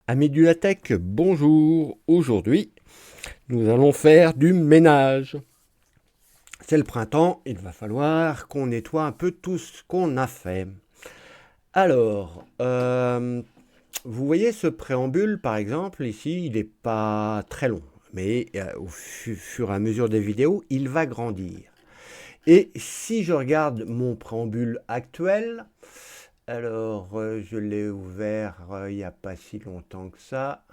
Amis du LaTeX, bonjour. Aujourd'hui, nous allons faire du ménage. C'est le printemps, il va falloir qu'on nettoie un peu tout ce qu'on a fait. Alors, vous voyez ce préambule, par exemple, ici, il n'est pas très long, mais au fur et à mesure des vidéos, il va grandir. Et si je regarde mon préambule actuel, alors je l'ai ouvert il n'y a pas si longtemps que ça.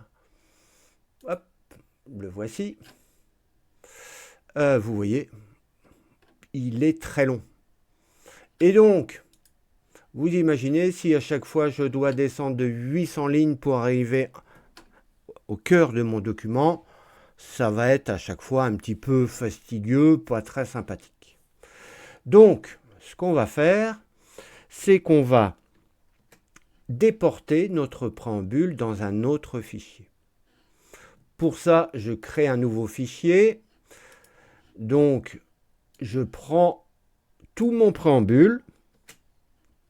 Hop, le voici. Vous voyez, il est très long. Et donc, vous imaginez si à chaque fois je dois descendre de 800 lignes pour arriver au cœur de mon document, ça va être à chaque fois un petit peu fastidieux, pas très sympathique. Donc, ce qu'on va faire, c'est qu'on va déporter notre préambule dans un autre fichier. Pour ça, je crée un nouveau fichier. Donc, je prends tout mon préambule,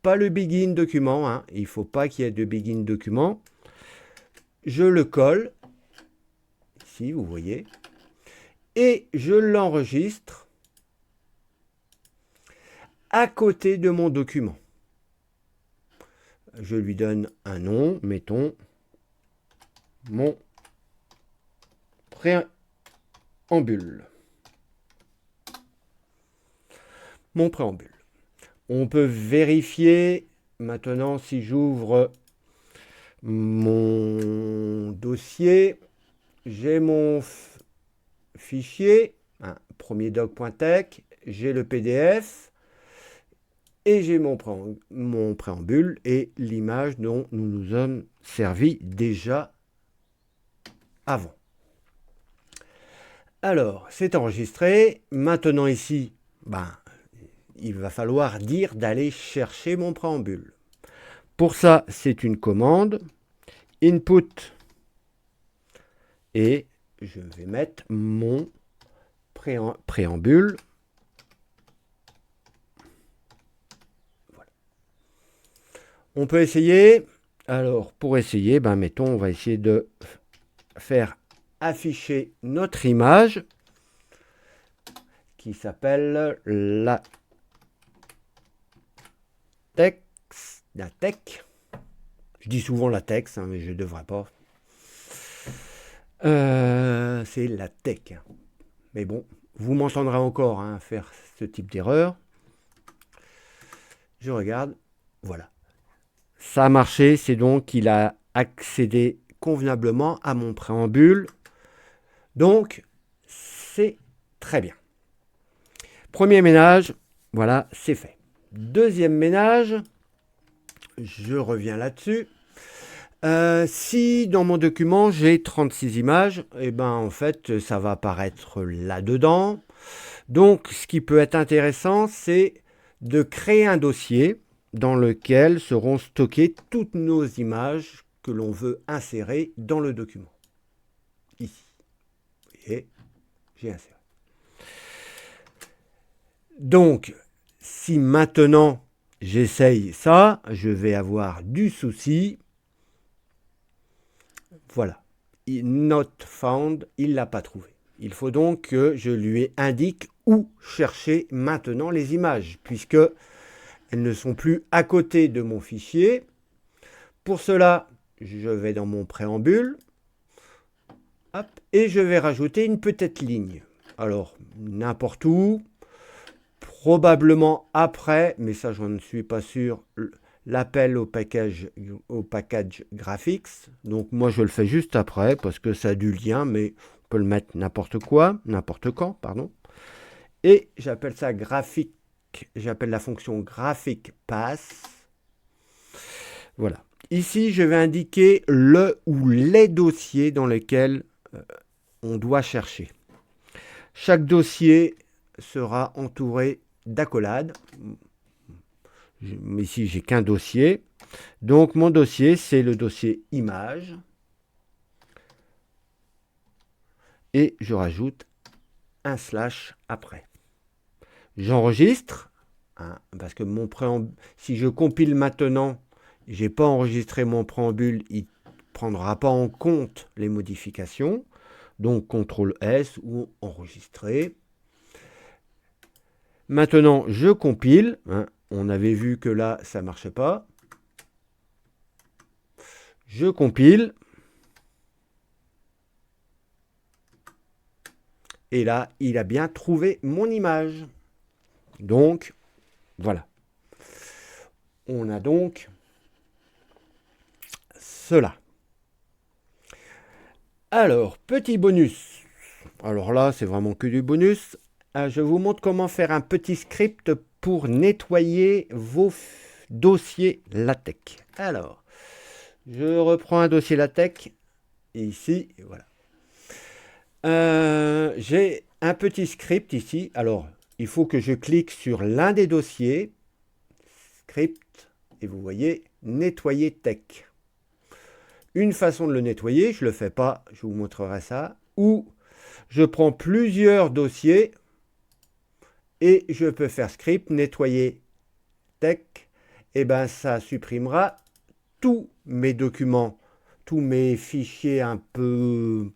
pas le begin document, hein. Il ne faut pas qu'il y ait de begin document. Je le colle, ici vous voyez, et je l'enregistre à côté de mon document. Je lui donne un nom, mettons mon préambule. Mon préambule. On peut vérifier maintenant si j'ouvre mon dossier. J'ai mon fichier, hein, premier doc.tech, j'ai le PDF et j'ai mon préambule et l'image dont nous nous sommes servis déjà avant. Alors, c'est enregistré. Maintenant ici, il va falloir dire d'aller chercher mon préambule. Pour ça, c'est une commande input et je vais mettre mon préambule. Voilà. On peut essayer. Alors, pour essayer, mettons, on va essayer de faire afficher notre image qui s'appelle la tech. Je dis souvent la tech, hein, mais je ne devrais pas. C'est la tech. Mais bon, vous m'entendrez encore hein, faire ce type d'erreur. Je regarde. Voilà. Ça a marché, c'est donc qu'il a accédé convenablement à mon préambule. Donc, c'est très bien. Premier ménage, voilà, c'est fait. Deuxième ménage, je reviens là-dessus. Si dans mon document j'ai 36 images, et en fait ça va apparaître là-dedans. Donc ce qui peut être intéressant, c'est de créer un dossier dans lequel seront stockées toutes nos images que l'on veut insérer dans le document. Ici. Et j'ai inséré. Donc, si maintenant j'essaye ça, je vais avoir du souci. Voilà. Not found, il ne l'a pas trouvé. Il faut donc que je lui indique où chercher maintenant les images, puisque elles ne sont plus à côté de mon fichier. Pour cela, je vais dans mon préambule, hop, et je vais rajouter une petite ligne. Alors, n'importe où, probablement après, mais ça je ne suis pas sûr, l'appel au package graphics. Donc moi je le fais juste après parce que ça a du lien, mais on peut le mettre n'importe quand, pardon. Et j'appelle ça graphique, j'appelle la fonction graphic pass. Voilà. Ici je vais indiquer le ou les dossiers dans lesquels on doit chercher. Chaque dossier sera entouré d'accolades. Ici, j'ai qu'un dossier. Donc, mon dossier, c'est le dossier image. Et je rajoute un slash après. J'enregistre, hein, parce que mon préambule, si je compile maintenant, j'ai pas enregistré mon préambule, il prendra pas en compte les modifications. Donc, CTRL S ou enregistrer. Maintenant, je compile. Hein. On avait vu que là, ça ne marchait pas. Je compile. Et là, il a bien trouvé mon image. Donc, voilà. On a donc cela. Alors, petit bonus. Alors là, c'est vraiment que du bonus. Je vous montre comment faire un petit script pour nettoyer vos dossiers LaTeX. Alors, je reprends un dossier LaTeX. Ici, voilà. J'ai un petit script ici. Alors, il faut que je clique sur l'un des dossiers. Script. Et vous voyez, nettoyer texte. Une façon de le nettoyer, je ne le fais pas, je vous montrerai ça, ou je prends plusieurs dossiers et je peux faire script, nettoyer texte, et bien ça supprimera tous mes documents, tous mes fichiers un peu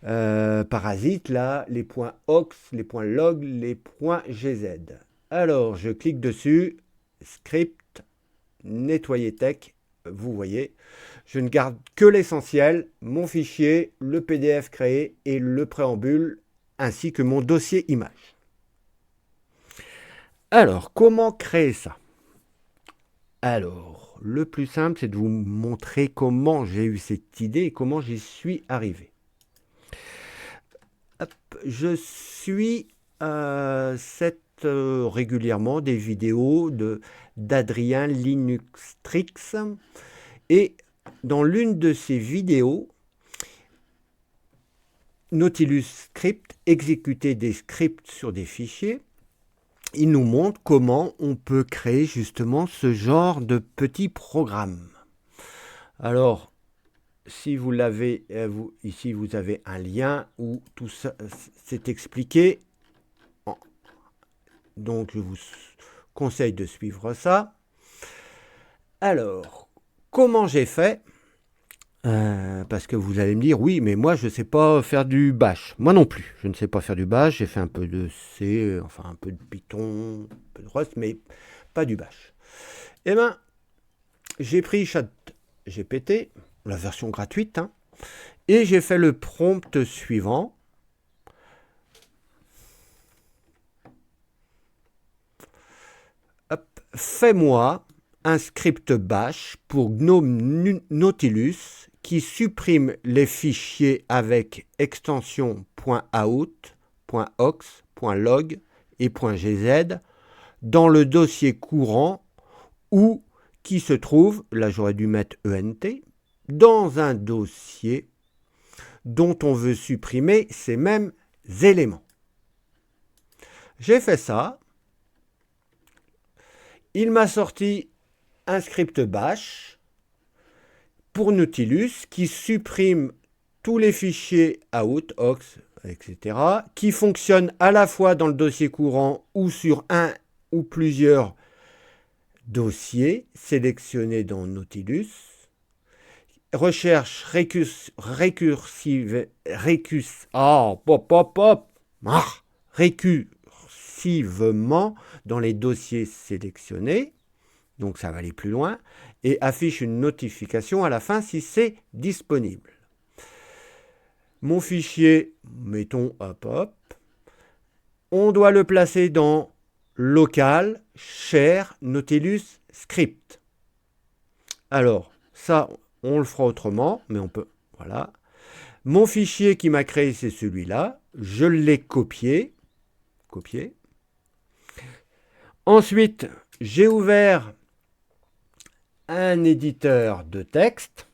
parasites, là, les points .ox, les points .log, les points .gz. Alors, je clique dessus, script, nettoyer texte, vous voyez, je ne garde que l'essentiel, mon fichier, le PDF créé et le préambule, ainsi que mon dossier image. Alors, comment créer ça? Alors, le plus simple, c'est de vous montrer comment j'ai eu cette idée et comment j'y suis arrivé. Hop, je suis régulièrement des vidéos d'Adrien Linuxtrix et dans l'une de ces vidéos, Nautilus Script, exécuter des scripts sur des fichiers, il nous montre comment on peut créer justement ce genre de petits programmes. Alors, si vous l'avez, ici vous avez un lien où tout ça c'est expliqué. Donc, je vous conseille de suivre ça. Alors, comment j'ai fait? Parce que vous allez me dire, oui, mais moi, je ne sais pas faire du bash. Moi non plus, je ne sais pas faire du bash. J'ai fait un peu de C, enfin un peu de Python, un peu de Rust, mais pas du bash. Eh bien, j'ai pris ChatGPT, la version gratuite, hein, et j'ai fait le prompt suivant. Fais-moi un script bash pour GNOME Nautilus qui supprime les fichiers avec extension .out, .ox, .log et .gz dans le dossier courant ou qui se trouve, là j'aurais dû mettre ENT, dans un dossier dont on veut supprimer ces mêmes éléments. J'ai fait ça. Il m'a sorti un script bash pour Nautilus qui supprime tous les fichiers out, ox, etc. qui fonctionnent à la fois dans le dossier courant ou sur un ou plusieurs dossiers sélectionnés dans Nautilus. Recherche récursivement dans les dossiers sélectionnés, donc ça va aller plus loin, et affiche une notification à la fin si c'est disponible. Mon fichier, mettons hop, on doit le placer dans local, share, Nautilus, script. Alors, ça, on le fera autrement, mais on peut, voilà. Mon fichier qui m'a créé, c'est celui-là. Je l'ai copié. Ensuite, j'ai ouvert un éditeur de texte.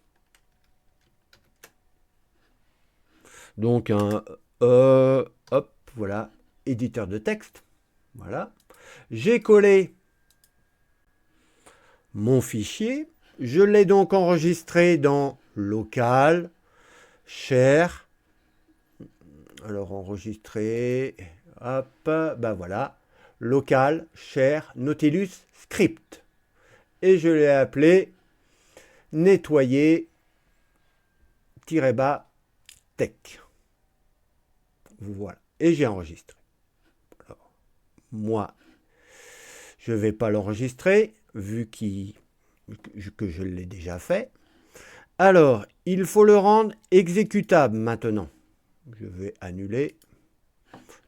Donc un hop, voilà, éditeur de texte. Voilà. J'ai collé mon fichier. Je l'ai donc enregistré dans local, share. Alors enregistrer, hop, ben voilà, local, share, Nautilus, script. Et je l'ai appelé nettoyer tech. Voilà. Et j'ai enregistré. Alors, moi, je ne vais pas l'enregistrer, vu que je l'ai déjà fait. Alors, il faut le rendre exécutable maintenant. Je vais annuler.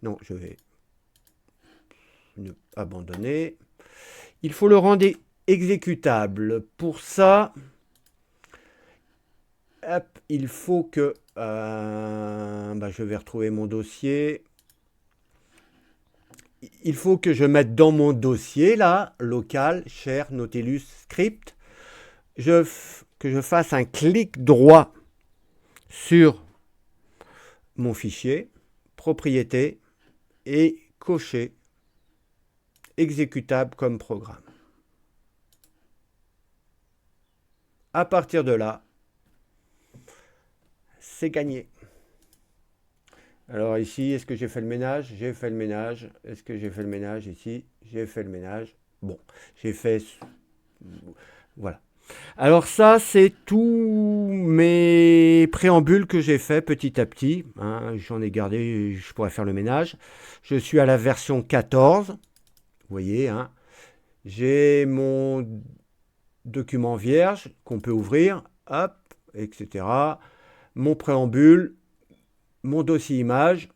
Non, je vais abandonner. Il faut le rendre exécutable. Pour ça, hop, il faut que... je vais retrouver mon dossier. Il faut que je mette dans mon dossier, là, local, share, Nautilus, script, que je fasse un clic droit sur mon fichier, propriété, et cocher exécutable comme programme. À partir de là, c'est gagné. Alors ici, est-ce que j'ai fait le ménage? J'ai fait le ménage. Est-ce que j'ai fait le ménage ici? J'ai fait le ménage. Bon, j'ai fait... Voilà. Alors ça, c'est tous mes préambules que j'ai fait petit à petit. Hein, j'en ai gardé, je pourrais faire le ménage. Je suis à la version 14. Vous voyez, hein. J'ai mon document vierge qu'on peut ouvrir, hop, etc. Mon préambule, mon dossier image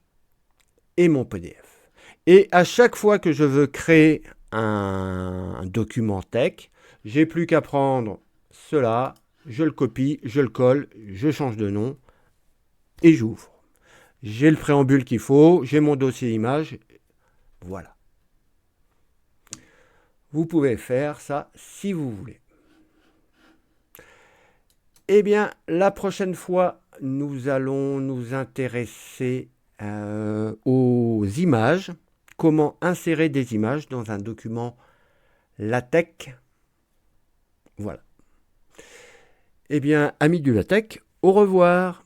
et mon PDF. Et à chaque fois que je veux créer un document tech, j'ai plus qu'à prendre cela, je le copie, je le colle, je change de nom et j'ouvre. J'ai le préambule qu'il faut, j'ai mon dossier image, voilà. Vous pouvez faire ça si vous voulez. Eh bien, la prochaine fois, nous allons nous intéresser aux images, comment insérer des images dans un document LaTeX. Voilà. Eh bien, amis du LaTeX, au revoir.